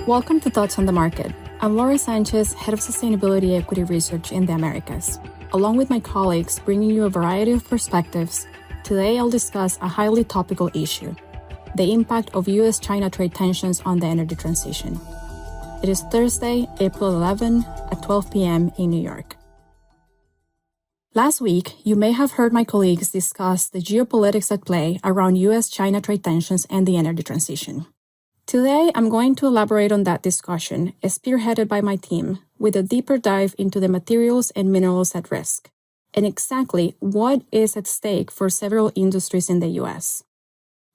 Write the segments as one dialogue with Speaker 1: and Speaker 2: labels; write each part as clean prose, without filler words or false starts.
Speaker 1: Welcome to Thoughts on the Market. I'm Laura Sanchez, Head of Sustainability Equity Research in the Americas. Along with my colleagues bringing you a variety of perspectives, today I'll discuss a highly topical issue, the impact of U.S. China trade tensions on the energy transition. It is Thursday, April 11 at 12 p.m. in New York. Last week, you may have heard my colleagues discuss the geopolitics at play around U.S. China trade tensions and the energy transition. Today, I'm going to elaborate on that discussion, spearheaded by my team, with a deeper dive into the materials and minerals at risk, and exactly what is at stake for several industries in the U.S.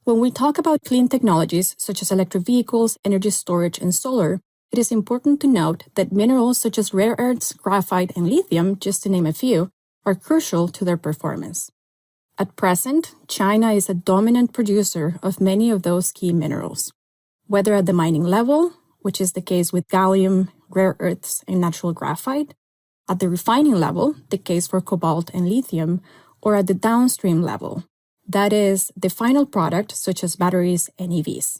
Speaker 1: When we talk about clean technologies such as electric vehicles, energy storage, and solar, it is important to note that minerals such as rare earths, graphite, and lithium, just to name a few, are crucial to their performance. At present, China is a dominant producer of many of those key minerals. Whether at the mining level, which is the case with gallium, rare earths, and natural graphite, at the refining level, the case for cobalt and lithium, or at the downstream level, that is, the final product such as batteries and EVs.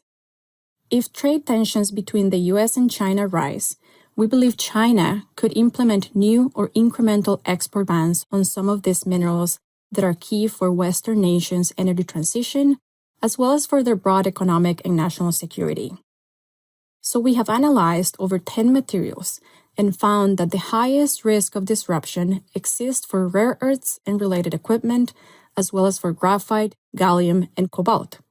Speaker 1: If trade tensions between the US and China rise, we believe China could implement new or incremental export bans on some of these minerals that are key for Western nations' energy transition, as well as for their broad economic and national security. So we have analyzed over 10 materials and found that the highest risk of disruption exists for rare earths and related equipment, as well as for graphite, gallium, and cobalt.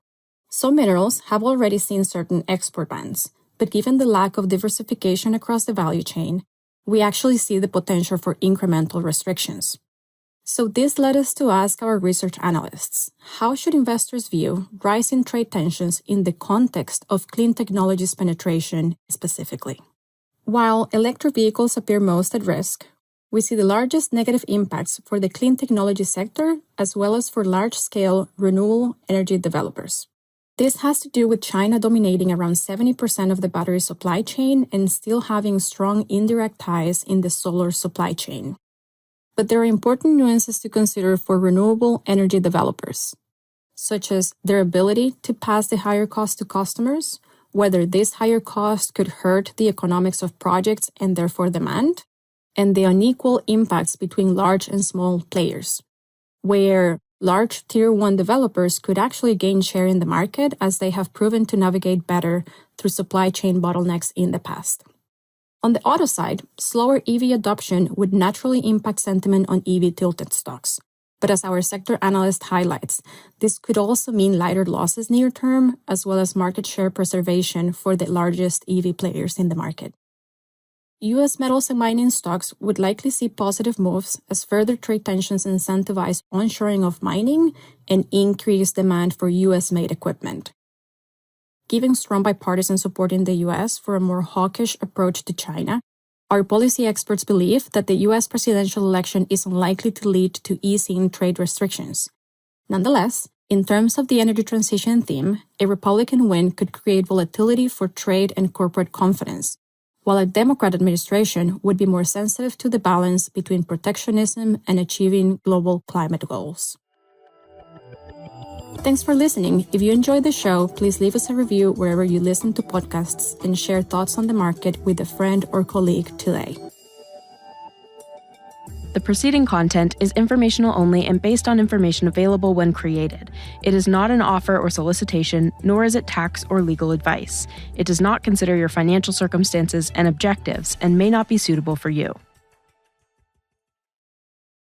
Speaker 1: Some minerals have already seen certain export bans, but given the lack of diversification across the value chain, we actually see the potential for incremental restrictions. So this led us to ask our research analysts, how should investors view rising trade tensions in the context of clean technologies penetration specifically? While electric vehicles appear most at risk, we see the largest negative impacts for the clean technology sector as well as for large-scale renewable energy developers. This has to do with China dominating around 70% of the battery supply chain and still having strong indirect ties in the solar supply chain. But there are important nuances to consider for renewable energy developers, such as their ability to pass the higher cost to customers, whether this higher cost could hurt the economics of projects and therefore demand, and the unequal impacts between large and small players, where large Tier 1 developers could actually gain share in the market as they have proven to navigate better through supply chain bottlenecks in the past. On the auto side, slower EV adoption would naturally impact sentiment on EV-tilted stocks. But as our sector analyst highlights, this could also mean lighter losses near term, as well as market share preservation for the largest EV players in the market. U.S. metals and mining stocks would likely see positive moves as further trade tensions incentivize onshoring of mining and increase demand for U.S.-made equipment. Given strong bipartisan support in the U.S. for a more hawkish approach to China, our policy experts believe that the U.S. presidential election is unlikely to lead to easing trade restrictions. Nonetheless, in terms of the energy transition theme, a Republican win could create volatility for trade and corporate confidence, while a Democrat administration would be more sensitive to the balance between protectionism and achieving global climate goals. Thanks for listening. If you enjoyed the show, please leave us a review wherever you listen to podcasts and share thoughts on the market with a friend or colleague today.
Speaker 2: The preceding content is informational only and based on information available when created. It is not an offer or solicitation, nor is it tax or legal advice. It does not consider your financial circumstances and objectives and may not be suitable for you.